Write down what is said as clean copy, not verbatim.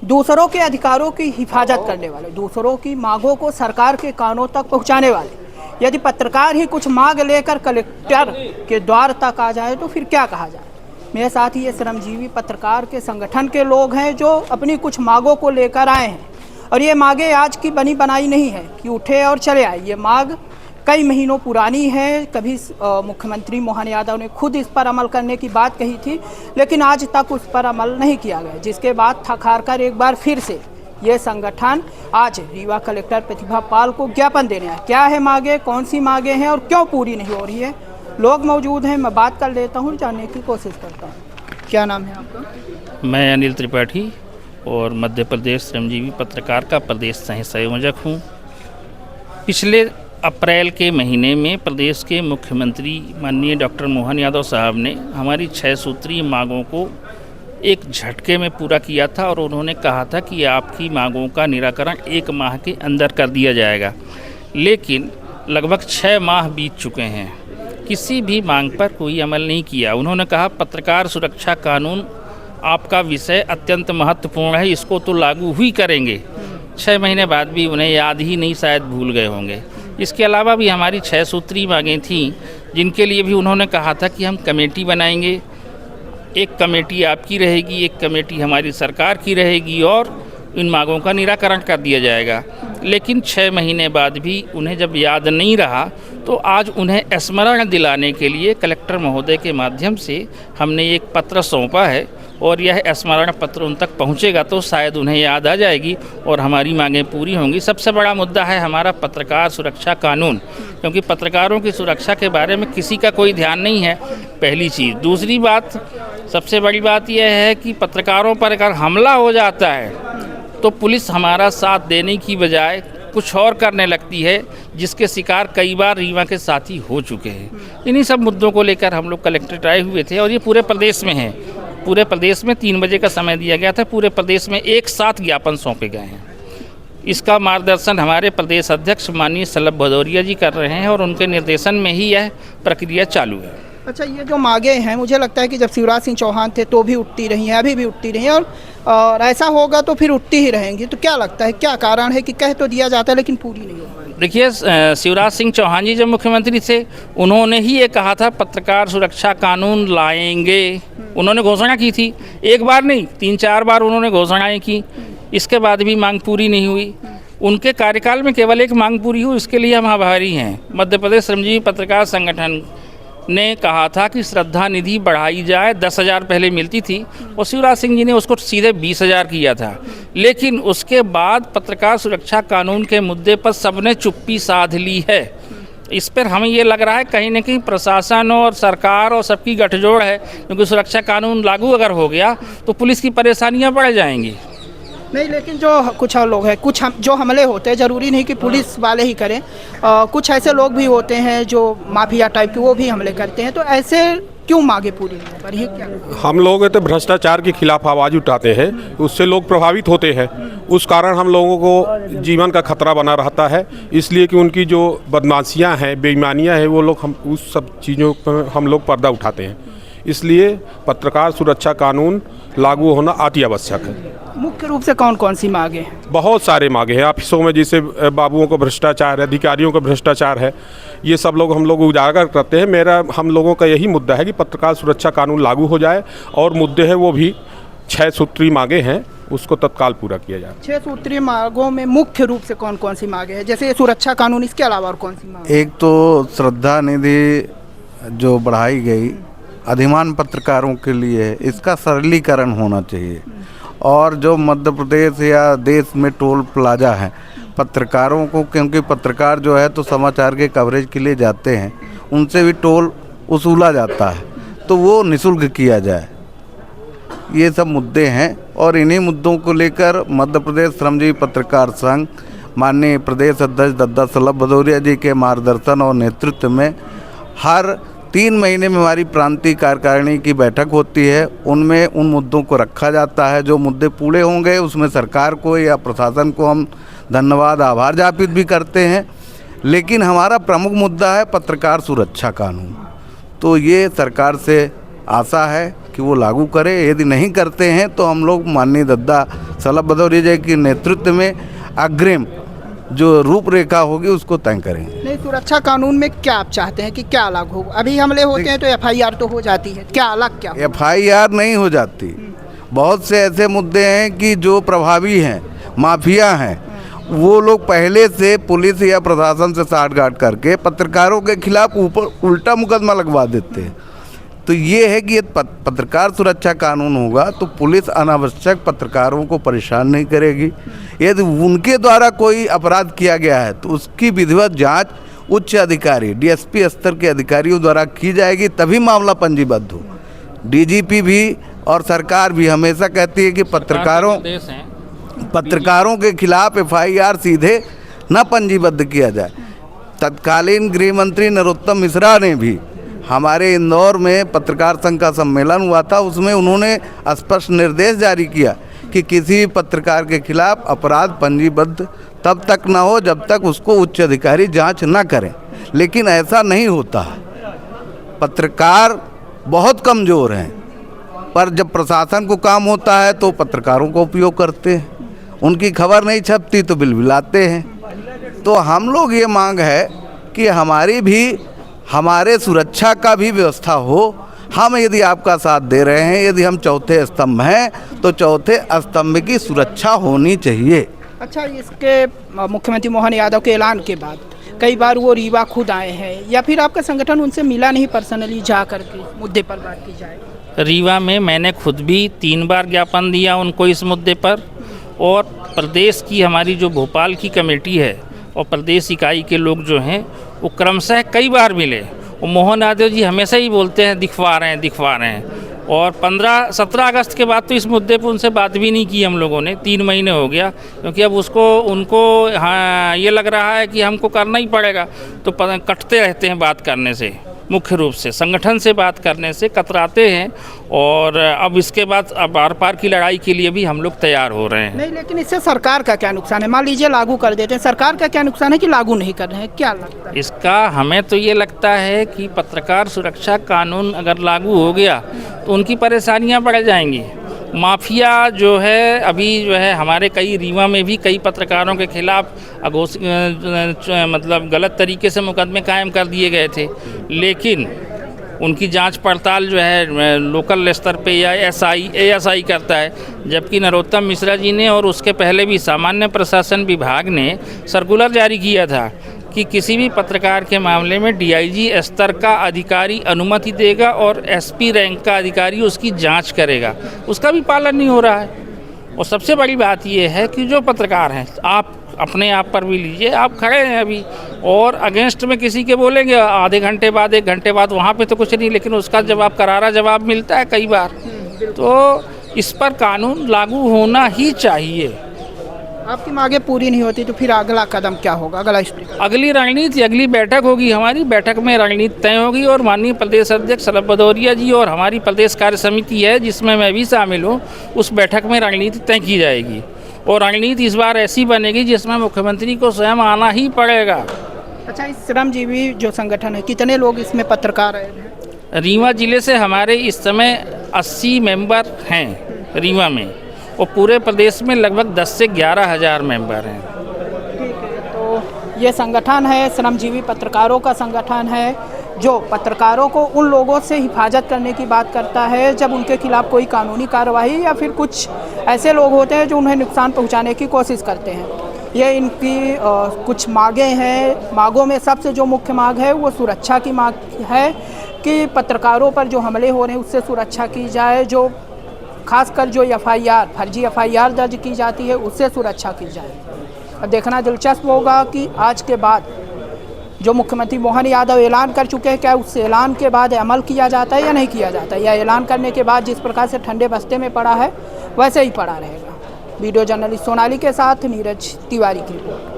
दूसरों के अधिकारों की हिफाजत करने वाले, दूसरों की मांगों को सरकार के कानों तक पहुंचाने वाले, यदि पत्रकार ही कुछ मांग लेकर कलेक्टर के द्वार तक आ जाए तो फिर क्या कहा जाए। मेरे साथ ही ये श्रमजीवी पत्रकार के संगठन के लोग हैं जो अपनी कुछ मांगों को लेकर आए हैं, और ये मांगे आज की बनी बनाई नहीं है कि उठे और चले आए। ये मांग कई महीनों पुरानी है। कभी मुख्यमंत्री मोहन यादव ने खुद इस पर अमल करने की बात कही थी, लेकिन आज तक उस पर अमल नहीं किया गया, जिसके बाद थक हार कर एक बार फिर से ये संगठन आज रीवा कलेक्टर प्रतिभा पाल को ज्ञापन देने आया। क्या है मांगे, कौन सी मांगे हैं और क्यों पूरी नहीं हो रही है, लोग मौजूद हैं, मैं बात कर लेता हूँ, जानने की कोशिश करता हूँ। क्या नाम है आपका? मैं अनिल त्रिपाठी और मध्य प्रदेश श्रमजीवी पत्रकार का प्रदेश सह संयोजक हूँ। पिछले अप्रैल के महीने में प्रदेश के मुख्यमंत्री माननीय डॉक्टर मोहन यादव साहब ने हमारी 6 सूत्रीय मांगों को एक झटके में पूरा किया था और उन्होंने कहा था कि आपकी मांगों का निराकरण 1 माह के अंदर कर दिया जाएगा। लेकिन लगभग 6 माह बीत चुके हैं, किसी भी मांग पर कोई अमल नहीं किया। उन्होंने कहा पत्रकार सुरक्षा कानून आपका विषय अत्यंत महत्वपूर्ण है, इसको तो लागू ही करेंगे। 6 महीने बाद भी उन्हें याद ही नहीं, शायद भूल गए होंगे। इसके अलावा भी हमारी 6 सूत्रीय मांगें थीं, जिनके लिए भी उन्होंने कहा था कि हम कमेटी बनाएंगे, एक कमेटी आपकी रहेगी, एक कमेटी हमारी सरकार की रहेगी और इन मांगों का निराकरण कर दिया जाएगा। लेकिन 6 महीने बाद भी उन्हें जब याद नहीं रहा तो आज उन्हें स्मरण दिलाने के लिए कलेक्टर महोदय के माध्यम से हमने एक पत्र सौंपा है और यह स्मरण पत्र उन तक पहुंचेगा तो शायद उन्हें याद आ जाएगी और हमारी मांगें पूरी होंगी। सबसे बड़ा मुद्दा है हमारा पत्रकार सुरक्षा कानून, क्योंकि पत्रकारों की सुरक्षा के बारे में किसी का कोई ध्यान नहीं है, पहली चीज़। दूसरी बात, सबसे बड़ी बात यह है कि पत्रकारों पर अगर हमला हो जाता है तो पुलिस हमारा साथ देने की बजाय कुछ और करने लगती है, जिसके शिकार कई बार रीवा के साथी हो चुके हैं। इन्हीं सब मुद्दों को लेकर हम लोग कलेक्ट्रेट आए हुए थे और ये पूरे प्रदेश में है। पूरे प्रदेश में 3 बजे का समय दिया गया था, पूरे प्रदेश में एक साथ ज्ञापन सौंपे गए हैं। इसका मार्गदर्शन हमारे प्रदेश अध्यक्ष माननीय शलभ भदौरिया जी कर रहे हैं और उनके निर्देशन में ही यह प्रक्रिया चालू है। अच्छा, ये जो मांगे हैं, मुझे लगता है कि जब शिवराज सिंह चौहान थे तो भी उठती रही हैं, अभी भी उठती रही हैं और ऐसा होगा तो फिर उठती ही रहेंगी। तो क्या लगता है, क्या कारण है कि कह तो दिया जाता है लेकिन पूरी नहीं हो पाई? देखिए, शिवराज सिंह चौहान जी जब मुख्यमंत्री थे उन्होंने ही ये कहा था पत्रकार सुरक्षा कानून लाएंगे। उन्होंने घोषणा की थी, एक बार नहीं 3-4 बार उन्होंने घोषणाएं की। इसके बाद भी मांग पूरी नहीं हुई। उनके कार्यकाल में केवल एक मांग पूरी हुई, इसके लिए हम आभारी हैं। मध्य प्रदेश श्रमजीवी पत्रकार संगठन ने कहा था कि श्रद्धा निधि बढ़ाई जाए, 10,000 पहले मिलती थी और शिवराज सिंह जी ने उसको सीधे 20,000 किया था। लेकिन उसके बाद पत्रकार सुरक्षा कानून के मुद्दे पर सबने चुप्पी साध ली है। इस पर हमें ये लग रहा है कहीं न कहीं प्रशासन और सरकार और सबकी गठजोड़ है, क्योंकि सुरक्षा कानून लागू अगर हो गया तो पुलिस की परेशानियां बढ़ जाएंगी। नहीं, लेकिन जो कुछ और लोग हैं, जो हमले होते हैं, ज़रूरी नहीं कि पुलिस वाले ही करें, कुछ ऐसे लोग भी होते हैं जो माफिया टाइप के, वो भी हमले करते हैं। तो ऐसे क्यों मांगे पूरी नहीं हो पा रही है? क्या हम लोग तो भ्रष्टाचार के खिलाफ आवाज़ उठाते हैं, उससे लोग प्रभावित होते हैं। उस कारण हम लोगों को जीवन का खतरा बना रहता है, इसलिए कि उनकी जो बदमाशियां हैं, बेईमानियां हैं, वो लोग हम उस सब चीज़ों पर हम लोग पर्दा उठाते हैं। इसलिए पत्रकार सुरक्षा कानून लागू होना अति आवश्यक है। मुख्य रूप से कौन कौन सी मांगे हैं? बहुत सारे मांगे हैं। ऑफिसों में जैसे बाबुओं को भ्रष्टाचार है, अधिकारियों को भ्रष्टाचार है, ये सब लोग हम लोग उजागर करते हैं। हम लोगों का यही मुद्दा है कि पत्रकार सुरक्षा कानून लागू हो जाए और मुद्दे हैं वो भी 6 सूत्रीय मांगे हैं, उसको तत्काल पूरा किया जाए। 6 सूत्रीय मांगों में मुख्य रूप से कौन कौन सी मांगे हैं? जैसे सुरक्षा कानून, इसके अलावा और कौन सी मांग? एक तो श्रद्धा निधि जो बढ़ाई गई अधिमान पत्रकारों के लिए, इसका सरलीकरण होना चाहिए। और जो मध्य प्रदेश या देश में टोल प्लाजा है पत्रकारों को, क्योंकि पत्रकार जो है तो समाचार के कवरेज के लिए जाते हैं, उनसे भी टोल वसूला जाता है, तो वो निःशुल्क किया जाए। ये सब मुद्दे हैं और इन्हीं मुद्दों को लेकर मध्य प्रदेश श्रमजीवी पत्रकार संघ माननीय प्रदेश अध्यक्ष दद्दा शलभ भदौरिया जी के मार्गदर्शन और नेतृत्व में हर 3 महीने में हमारी प्रांतीय कार्यकारिणी की बैठक होती है। उनमें उन मुद्दों को रखा जाता है। जो मुद्दे पूरे होंगे उसमें सरकार को या प्रशासन को हम धन्यवाद, आभार ज्ञापित भी करते हैं। लेकिन हमारा प्रमुख मुद्दा है पत्रकार सुरक्षा कानून। तो ये सरकार से आशा है कि वो लागू करे। यदि नहीं करते हैं तो हम लोग माननीय दद्दा शलभ भदौरिया जी के नेतृत्व में अग्रिम जो रूपरेखा होगी उसको तय करेंगे। नहीं, सुरक्षा कानून में क्या आप चाहते हैं कि क्या अलग हो? अभी हमले होते हैं तो एफआईआर तो हो जाती है, क्या अलग क्या हो? एफआईआर नहीं हो जाती। बहुत से ऐसे मुद्दे हैं कि जो प्रभावी हैं, माफिया हैं, वो लोग पहले से पुलिस या प्रशासन से साठगांठ करके पत्रकारों के खिलाफ ऊपर उल्टा मुकदमा लगवा देते हैं। तो ये है कि पत्रकार सुरक्षा कानून होगा तो पुलिस अनावश्यक पत्रकारों को परेशान नहीं करेगी। यदि उनके द्वारा कोई अपराध किया गया है तो उसकी विधिवत जांच उच्च अधिकारी डीएसपी स्तर के अधिकारियों द्वारा की जाएगी, तभी मामला पंजीबद्ध हो। डीजीपी भी और सरकार भी हमेशा कहती है कि पत्रकारों के खिलाफ एफआईआर सीधे न पंजीबद्ध किया जाए। तत्कालीन गृह मंत्री नरोत्तम मिश्रा ने भी, हमारे इंदौर में पत्रकार संघ का सम्मेलन हुआ था, उसमें उन्होंने स्पष्ट निर्देश जारी किया कि किसी भी पत्रकार के खिलाफ अपराध पंजीबद्ध तब तक न हो जब तक उसको उच्च अधिकारी जांच न करें। लेकिन ऐसा नहीं होता है। पत्रकार बहुत कमज़ोर हैं, पर जब प्रशासन को काम होता है तो पत्रकारों का उपयोग करते हैं। उनकी खबर नहीं छपती तो बिलबिलाते हैं। तो हम लोग ये मांग है कि हमारे सुरक्षा का भी व्यवस्था हो। हम यदि आपका साथ दे रहे हैं, यदि हम चौथे स्तंभ हैं तो चौथे स्तंभ की सुरक्षा होनी चाहिए। अच्छा, इसके मुख्यमंत्री मोहन यादव के ऐलान के बाद कई बार वो रीवा खुद आए हैं, या फिर आपका संगठन उनसे मिला नहीं पर्सनली जा करके मुद्दे पर बात की जाए? रीवा में मैंने खुद भी 3 बार ज्ञापन दिया उनको इस मुद्दे पर, और प्रदेश की हमारी जो भोपाल की कमेटी है और प्रदेश इकाई के लोग जो हैं वो क्रमशः कई बार मिले। और मोहन यादव जी हमेशा ही बोलते हैं दिखवा रहे हैं। और 17 अगस्त के बाद तो इस मुद्दे पर उनसे बात भी नहीं की हम लोगों ने, 3 महीने हो गया, क्योंकि अब उनको हाँ ये लग रहा है कि हमको करना ही पड़ेगा। तो कटते रहते हैं बात करने से, मुख्य रूप से संगठन से बात करने से कतराते हैं। और अब इसके बाद अब आर पार की लड़ाई के लिए भी हम लोग तैयार हो रहे हैं। नहीं, लेकिन इससे सरकार का क्या नुकसान है? मान लीजिए लागू कर देते हैं, सरकार का क्या नुकसान है कि लागू नहीं कर रहे हैं? क्या लगता है इसका? हमें तो ये लगता है कि पत्रकार सुरक्षा कानून अगर लागू हो गया तो उनकी परेशानियां बढ़ जाएंगी। माफिया जो है अभी जो है हमारे कई रीवा में भी कई पत्रकारों के खिलाफ मतलब गलत तरीके से मुकदमे कायम कर दिए गए थे, लेकिन उनकी जांच पड़ताल जो है लोकल स्तर पे या एएसआई करता है। जबकि नरोत्तम मिश्रा जी ने और उसके पहले भी सामान्य प्रशासन विभाग ने सर्कुलर जारी किया था कि किसी भी पत्रकार के मामले में डीआईजी स्तर का अधिकारी अनुमति देगा और एसपी रैंक का अधिकारी उसकी जांच करेगा। उसका भी पालन नहीं हो रहा है। और सबसे बड़ी बात यह है कि जो पत्रकार हैं, आप अपने आप पर भी लीजिए, आप खड़े हैं अभी और अगेंस्ट में किसी के बोलेंगे आधे घंटे बाद 1 घंटे बाद वहाँ पे तो कुछ नहीं, लेकिन उसका जवाब करारा जवाब मिलता है कई बार। तो इस पर कानून लागू होना ही चाहिए। आपकी मांगे पूरी नहीं होती तो फिर अगला कदम क्या होगा? अगली रणनीति, अगली बैठक होगी हमारी, बैठक में रणनीति तय होगी और माननीय प्रदेश अध्यक्ष शलभ भदौरिया जी और हमारी प्रदेश कार्य समिति है जिसमें मैं भी शामिल हूँ, उस बैठक में रणनीति तय की जाएगी। और रणनीति इस बार ऐसी बनेगी जिसमें मुख्यमंत्री को स्वयं आना ही पड़ेगा। अच्छा, इस श्रमजीवी जो संगठन है, कितने लोग इसमें पत्रकार हैं? रीवा जिले से हमारे इस समय 80 मेंबर हैं रीवा में, और पूरे प्रदेश में लगभग 10 से 11 हज़ार मेंबर हैं। ठीक है, तो ये संगठन है, श्रमजीवी पत्रकारों का संगठन है, जो पत्रकारों को उन लोगों से हिफाजत करने की बात करता है जब उनके खिलाफ कोई कानूनी कार्रवाई या फिर कुछ ऐसे लोग होते हैं जो उन्हें नुकसान पहुंचाने की कोशिश करते हैं। ये इनकी कुछ मांगें हैं। मांगों में सबसे जो मुख्य मांग है वो सुरक्षा की मांग है कि पत्रकारों पर जो हमले हो रहे हैं उससे सुरक्षा की जाए, जो खासकर जो फर्जी एफआईआर दर्ज की जाती है उससे सुरक्षा की जाए। अब देखना दिलचस्प होगा कि आज के बाद जो मुख्यमंत्री मोहन यादव ऐलान कर चुके हैं, क्या उस ऐलान के बाद अमल किया जाता है या नहीं किया जाता है, या ऐलान करने के बाद जिस प्रकार से ठंडे बस्ते में पड़ा है वैसे ही पड़ा रहेगा। वीडियो जर्नलिस्ट सोनाली के साथ नीरज तिवारी की रिपोर्ट।